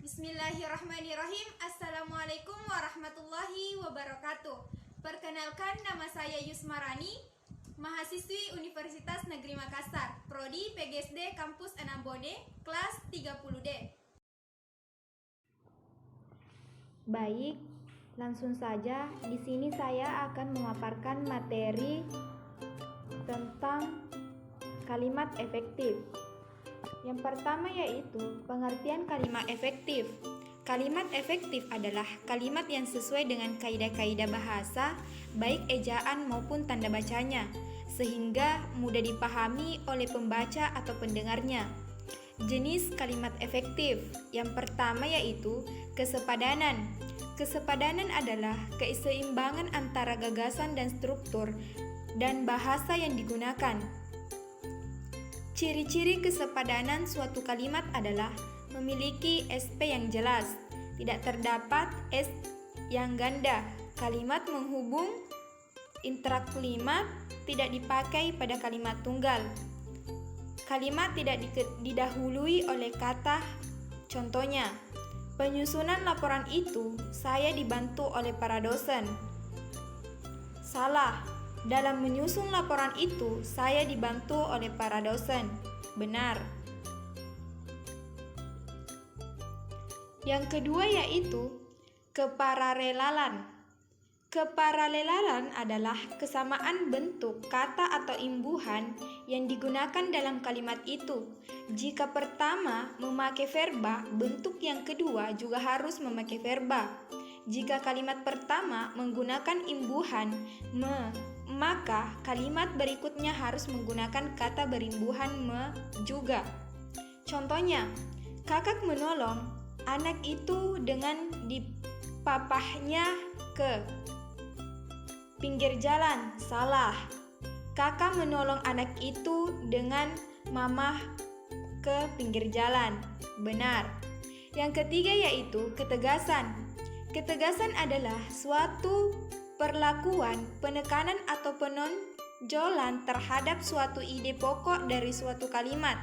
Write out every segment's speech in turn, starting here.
Bismillahirrahmanirrahim. Assalamualaikum warahmatullahi wabarakatuh. Perkenalkan, nama saya Yusmarani, mahasiswi Universitas Negeri Makassar, Prodi PGSD Kampus Anambone, kelas 30D. Baik, langsung saja. Di sini saya akan memaparkan materi tentang kalimat efektif. Yang pertama yaitu pengertian kalimat efektif. Kalimat efektif adalah kalimat yang sesuai dengan kaidah-kaidah bahasa, baik ejaan maupun tanda bacanya, sehingga mudah dipahami oleh pembaca atau pendengarnya. Jenis kalimat efektif yang pertama yaitu kesepadanan. Kesepadanan adalah keseimbangan antara gagasan dan struktur dan bahasa yang digunakan. Ciri-ciri kesepadanan suatu kalimat adalah memiliki SP yang jelas, tidak terdapat S yang ganda, kalimat menghubung, intrakkalimat tidak dipakai pada kalimat tunggal, kalimat tidak didahului oleh kata. Contohnya, penyusunan laporan itu saya dibantu oleh para dosen. Salah. Dalam menyusun laporan itu, saya dibantu oleh para dosen. Benar. Yang kedua yaitu keparalelan. Keparalelan adalah kesamaan bentuk kata atau imbuhan yang digunakan dalam kalimat itu. Jika pertama memakai verba, bentuk yang kedua juga harus memakai verba. Jika kalimat pertama menggunakan imbuhan me, maka kalimat berikutnya harus menggunakan kata berimbuhan me juga. Contohnya, kakak menolong anak itu dengan dipapahnya ke pinggir jalan. Salah. Kakak menolong anak itu dengan mamah ke pinggir jalan. Benar. Yang ketiga yaitu ketegasan. Ketegasan adalah suatu perlakuan, penekanan atau penonjolan terhadap suatu ide pokok dari suatu kalimat.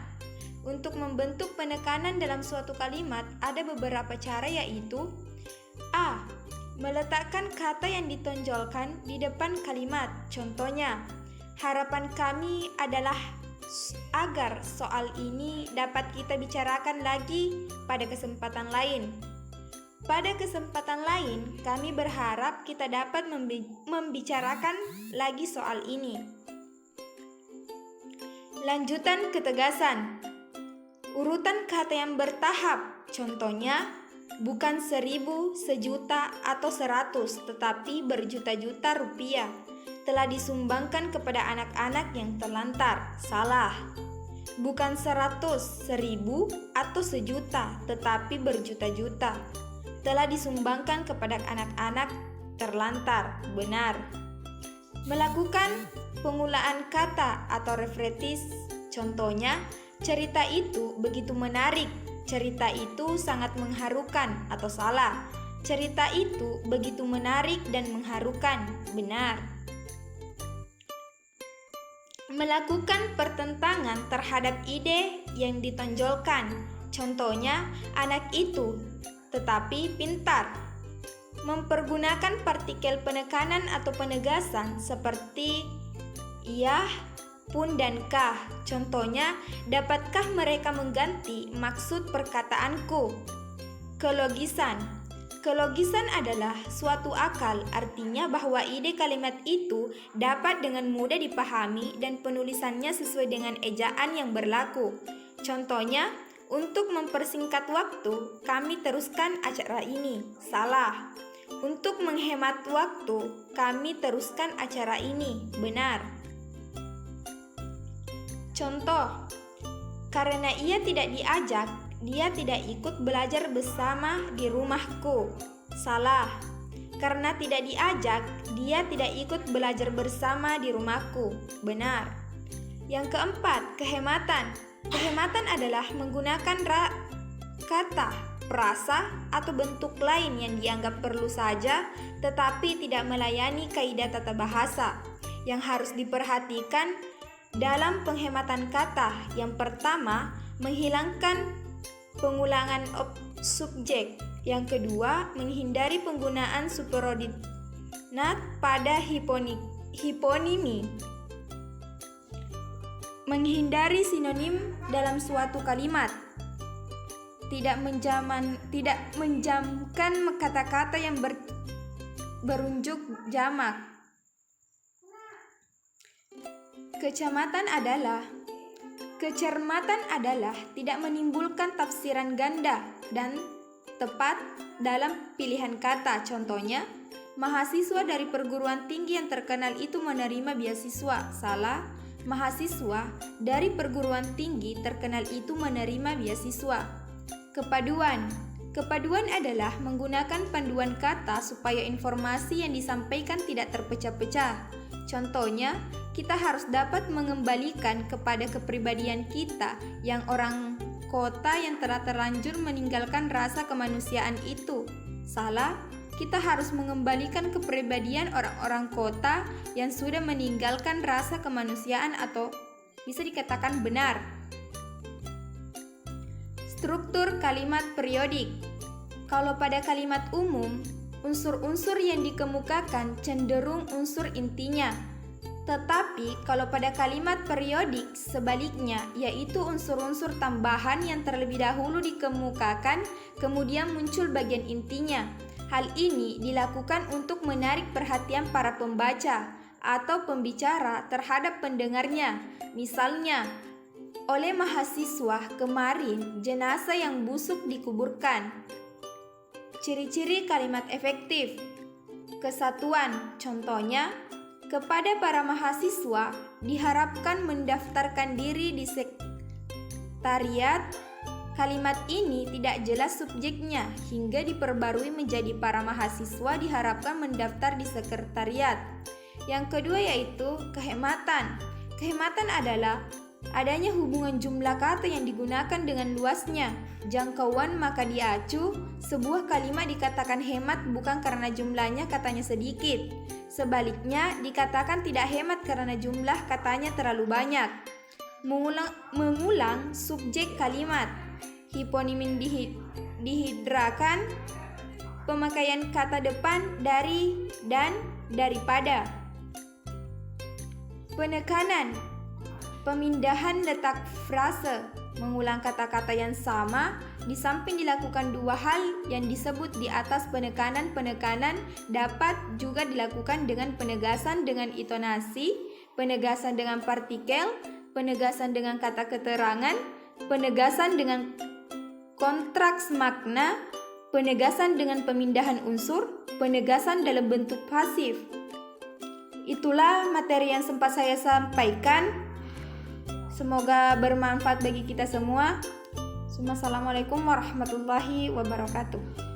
Untuk membentuk penekanan dalam suatu kalimat ada beberapa cara yaitu A. Meletakkan kata yang ditonjolkan di depan kalimat. Contohnya, harapan kami adalah agar soal ini dapat kita bicarakan lagi pada kesempatan lain. Pada kesempatan lain, kami berharap kita dapat membicarakan lagi soal ini. Lanjutan ketegasan. Urutan kata yang bertahap. Contohnya, bukan 1000, sejuta, atau 100, tetapi berjuta-juta rupiah telah disumbangkan kepada anak-anak yang terlantar. Salah. Bukan 100, 1000, atau sejuta, tetapi berjuta-juta telah disumbangkan kepada anak-anak terlantar. Benar. Melakukan pengulaan kata atau refletis. Contohnya, cerita itu begitu menarik. Cerita itu sangat mengharukan. Atau salah. Cerita itu begitu menarik dan mengharukan. Benar. Melakukan pertentangan terhadap ide yang ditonjolkan. Contohnya, anak itu tetapi pintar. Mempergunakan partikel penekanan atau penegasan seperti iya, pun, dan kah. Contohnya, dapatkah mereka mengganti maksud perkataanku? Kelogisan. Kelogisan adalah suatu akal, artinya bahwa ide kalimat itu dapat dengan mudah dipahami dan penulisannya sesuai dengan ejaan yang berlaku. Contohnya, untuk mempersingkat waktu, kami teruskan acara ini. Salah. Untuk menghemat waktu, kami teruskan acara ini. Benar. Contoh, karena ia tidak diajak, dia tidak ikut belajar bersama di rumahku. Salah. Karena tidak diajak, dia tidak ikut belajar bersama di rumahku. Benar. Yang keempat, kehematan. Kehematan adalah menggunakan kata, frasa, atau bentuk lain yang dianggap perlu saja tetapi tidak melayani kaidah tata bahasa. Yang harus diperhatikan dalam penghematan kata, yang pertama, menghilangkan pengulangan subjek. Yang kedua, menghindari penggunaan superordinat pada hiponimi. Menghindari sinonim dalam suatu kalimat. Tidak menjamkan kata-kata yang berunjuk jamak. Kecermatan adalah tidak menimbulkan tafsiran ganda dan tepat dalam pilihan kata. Contohnya, mahasiswa dari perguruan tinggi yang terkenal itu menerima beasiswa. Salah. Mahasiswa dari perguruan tinggi terkenal itu menerima beasiswa. Kepaduan adalah menggunakan panduan kata supaya informasi yang disampaikan tidak terpecah-pecah. Contohnya, kita harus dapat mengembalikan kepada kepribadian kita yang orang kota yang telah terlanjur meninggalkan rasa kemanusiaan itu. Salah. Kita harus mengembalikan kepribadian orang-orang kota yang sudah meninggalkan rasa kemanusiaan atau bisa dikatakan benar. Struktur kalimat periodik. Kalau pada kalimat umum, unsur-unsur yang dikemukakan cenderung unsur intinya. Tetapi kalau pada kalimat periodik sebaliknya, yaitu unsur-unsur tambahan yang terlebih dahulu dikemukakan, kemudian muncul bagian intinya. Hal ini dilakukan untuk menarik perhatian para pembaca atau pembicara terhadap pendengarnya. Misalnya, oleh mahasiswa kemarin jenazah yang busuk dikuburkan. Ciri-ciri kalimat efektif. Kesatuan, contohnya, kepada para mahasiswa diharapkan mendaftarkan diri di sekretariat. Kalimat ini tidak jelas subjeknya hingga diperbarui menjadi para mahasiswa diharapkan mendaftar di sekretariat. Yang kedua yaitu kehematan. Kehematan adalah adanya hubungan jumlah kata yang digunakan dengan luasnya jangkauan, maka diacu sebuah kalimat dikatakan hemat bukan karena jumlahnya katanya sedikit. Sebaliknya dikatakan tidak hemat karena jumlah katanya terlalu banyak. Mengulang subjek kalimat. Hiponimin dihidrakan, pemakaian kata depan dari dan daripada. Penekanan, pemindahan letak frase, mengulang kata-kata yang sama di samping dilakukan dua hal yang disebut di atas. Penekanan dapat juga dilakukan dengan penegasan dengan intonasi, penegasan dengan partikel, penegasan dengan kata keterangan, penegasan dengan kontraks makna, penegasan dengan pemindahan unsur, penegasan dalam bentuk pasif. Itulah materi yang sempat saya sampaikan. Semoga bermanfaat bagi kita semua. Assalamualaikum warahmatullahi wabarakatuh.